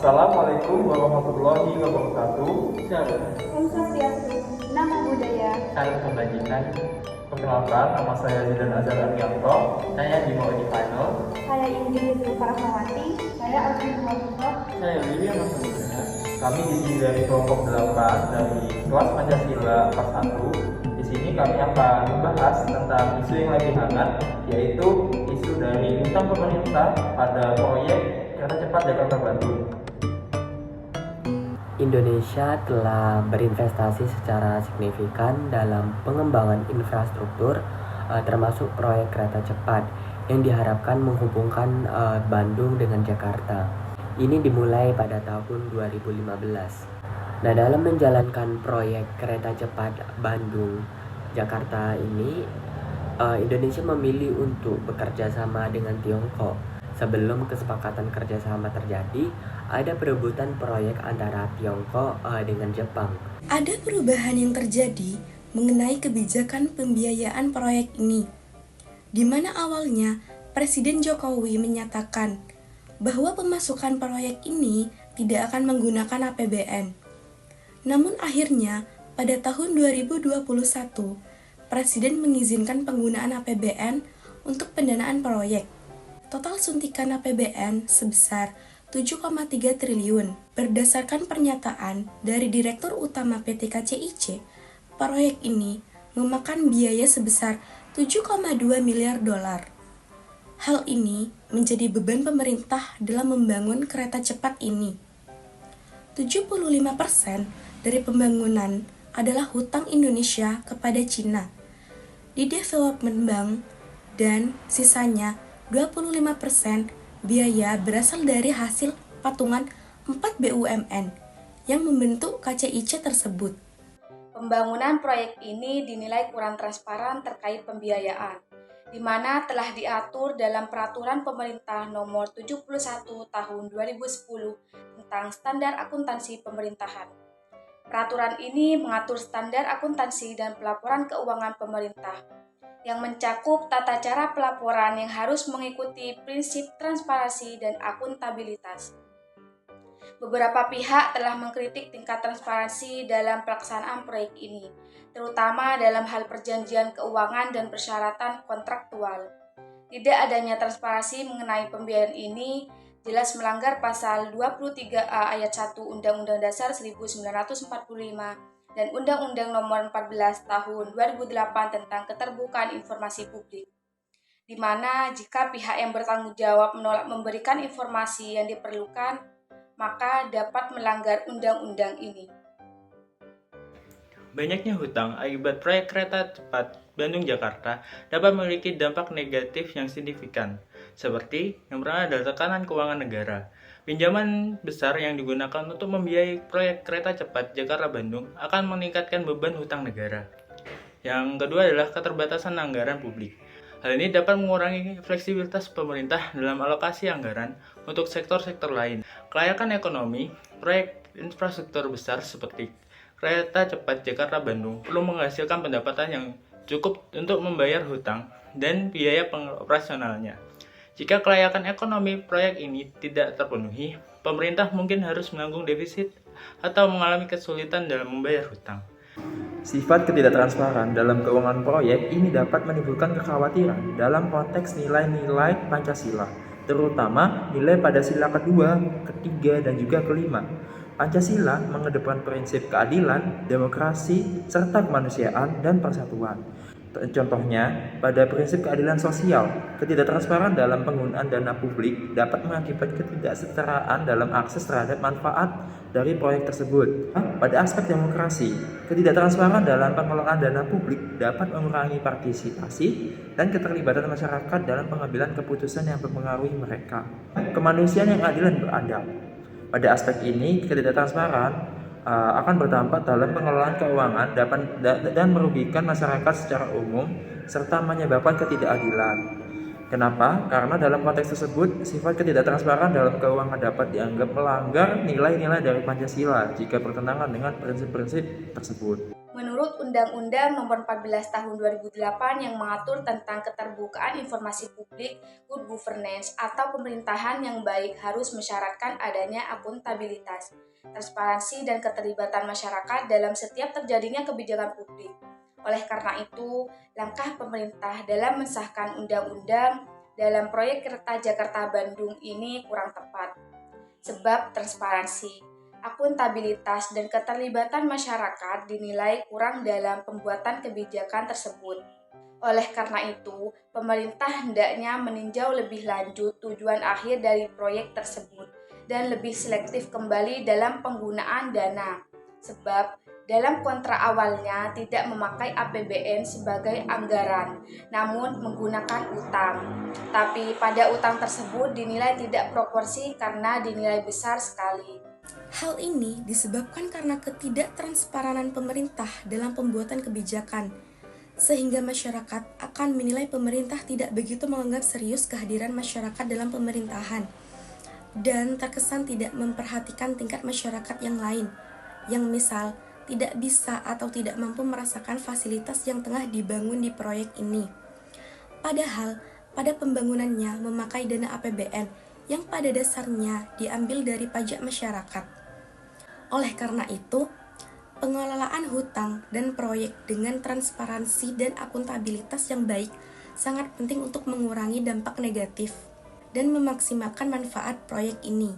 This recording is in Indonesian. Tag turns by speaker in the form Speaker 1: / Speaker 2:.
Speaker 1: Assalamualaikum warahmatullahi wabarakatuh.
Speaker 2: Shalom,
Speaker 3: Om Swastiastu, Namo Buddhaya.
Speaker 2: salam kebajikan.
Speaker 1: Perkenalkan, nama saya Zidan Azhar Arianto.
Speaker 2: Saya Bimo Final.
Speaker 3: Saya Inggris Farahmawati. Saya Alvin Wabuka.
Speaker 2: Saya William Masudana.
Speaker 1: Kami di sini dari kelompok 8 dari kelas Pancasila kelas 1. Di sini kami akan membahas tentang isu yang lagi hangat, yaitu isu dari utang pemerintah pada proyek kereta cepat Jakarta Bandung.
Speaker 4: Indonesia telah berinvestasi secara signifikan dalam pengembangan infrastruktur, termasuk proyek kereta cepat yang diharapkan menghubungkan Bandung dengan Jakarta. Ini dimulai pada tahun 2015. Nah, dalam menjalankan proyek kereta cepat Bandung-Jakarta ini, Indonesia memilih untuk bekerja sama dengan Tiongkok. Sebelum kesepakatan kerjasama terjadi, ada perebutan proyek antara Tiongkok dengan Jepang.
Speaker 5: Ada perubahan yang terjadi mengenai kebijakan pembiayaan proyek ini, di mana awalnya Presiden Jokowi menyatakan bahwa pemasukan proyek ini tidak akan menggunakan APBN. Namun akhirnya pada tahun 2021, Presiden mengizinkan penggunaan APBN untuk pendanaan proyek. Total suntikan APBN sebesar 7,3 triliun. Berdasarkan pernyataan dari Direktur Utama PT KCIC, proyek ini memakan biaya sebesar 7,2 miliar dolar. Hal ini menjadi beban pemerintah dalam membangun kereta cepat ini. 75% dari pembangunan adalah hutang Indonesia kepada Cina di Development Bank, dan sisanya 25% biaya berasal dari hasil patungan 4 BUMN yang membentuk KCIC tersebut.
Speaker 6: Pembangunan proyek ini dinilai kurang transparan terkait pembiayaan, di mana telah diatur dalam Peraturan Pemerintah Nomor 71 Tahun 2010 tentang Standar Akuntansi Pemerintahan. Peraturan ini mengatur standar akuntansi dan pelaporan keuangan pemerintah, yang mencakup tata cara pelaporan yang harus mengikuti prinsip transparansi dan akuntabilitas. Beberapa pihak telah mengkritik tingkat transparansi dalam pelaksanaan proyek ini, terutama dalam hal perjanjian keuangan dan persyaratan kontraktual. Tidak adanya transparansi mengenai pembiayaan ini jelas melanggar pasal 23A ayat 1 Undang-Undang Dasar 1945 dan Undang-Undang Nomor 14 Tahun 2008 tentang Keterbukaan Informasi Publik, di mana jika pihak yang bertanggung jawab menolak memberikan informasi yang diperlukan, maka dapat melanggar undang-undang ini.
Speaker 2: Banyaknya hutang akibat proyek kereta cepat Bandung-Jakarta dapat memiliki dampak negatif yang signifikan, seperti yang pertama adalah tekanan keuangan negara. Pinjaman besar yang digunakan untuk membiayai proyek kereta cepat Jakarta-Bandung akan meningkatkan beban hutang negara. Yang kedua adalah keterbatasan anggaran publik. Hal ini dapat mengurangi fleksibilitas pemerintah dalam alokasi anggaran untuk sektor-sektor lain. Kelayakan ekonomi, proyek infrastruktur besar seperti kereta cepat Jakarta-Bandung perlu menghasilkan pendapatan yang cukup untuk membayar hutang dan biaya operasionalnya. Jika kelayakan ekonomi proyek ini tidak terpenuhi, pemerintah mungkin harus menanggung defisit atau mengalami kesulitan dalam membayar hutang.
Speaker 1: Sifat ketidaktransparan dalam keuangan proyek ini dapat menimbulkan kekhawatiran dalam konteks nilai-nilai Pancasila, terutama nilai pada sila kedua, ketiga, dan juga kelima. Pancasila mengedepankan prinsip keadilan, demokrasi, serta kemanusiaan dan persatuan. Contohnya, pada prinsip keadilan sosial, ketidaktransparan dalam penggunaan dana publik dapat mengakibatkan ketidaksetaraan dalam akses terhadap manfaat dari proyek tersebut. Pada aspek demokrasi, ketidaktransparan dalam pengelolaan dana publik dapat mengurangi partisipasi dan keterlibatan masyarakat dalam pengambilan keputusan yang mempengaruhi mereka. Kemanusiaan yang adil dan beradab. Pada aspek ini, ketidaktransparan akan berdampak dalam pengelolaan keuangan dan merugikan masyarakat secara umum serta menyebabkan ketidakadilan. Kenapa? Karena dalam konteks tersebut, sifat ketidaktransparan dalam keuangan dapat dianggap melanggar nilai-nilai dari Pancasila jika bertentangan dengan prinsip-prinsip tersebut.
Speaker 6: Menurut Undang-Undang Nomor 14 Tahun 2008 yang mengatur tentang keterbukaan informasi publik, good governance atau pemerintahan yang baik harus mensyaratkan adanya akuntabilitas, transparansi, dan keterlibatan masyarakat dalam setiap terjadinya kebijakan publik. Oleh karena itu, langkah pemerintah dalam mensahkan undang-undang dalam proyek kereta Jakarta-Bandung ini kurang tepat. Sebab transparansi, akuntabilitas, dan keterlibatan masyarakat dinilai kurang dalam pembuatan kebijakan tersebut. Oleh karena itu, pemerintah hendaknya meninjau lebih lanjut tujuan akhir dari proyek tersebut dan lebih selektif kembali dalam penggunaan dana. Sebab dalam kontrak awalnya tidak memakai APBN sebagai anggaran, namun menggunakan utang. Tapi pada utang tersebut dinilai tidak proporsi karena dinilai besar sekali.
Speaker 5: Hal ini disebabkan karena ketidaktransparan pemerintah dalam pembuatan kebijakan, sehingga masyarakat akan menilai pemerintah tidak begitu menganggap serius kehadiran masyarakat dalam pemerintahan, dan terkesan tidak memperhatikan tingkat masyarakat yang lain, yang misal tidak bisa atau tidak mampu merasakan fasilitas yang tengah dibangun di proyek ini. Padahal, pada pembangunannya memakai dana APBN yang pada dasarnya diambil dari pajak masyarakat. Oleh karena itu, pengelolaan hutang dan proyek dengan transparansi dan akuntabilitas yang baik sangat penting untuk mengurangi dampak negatif dan memaksimalkan manfaat proyek ini.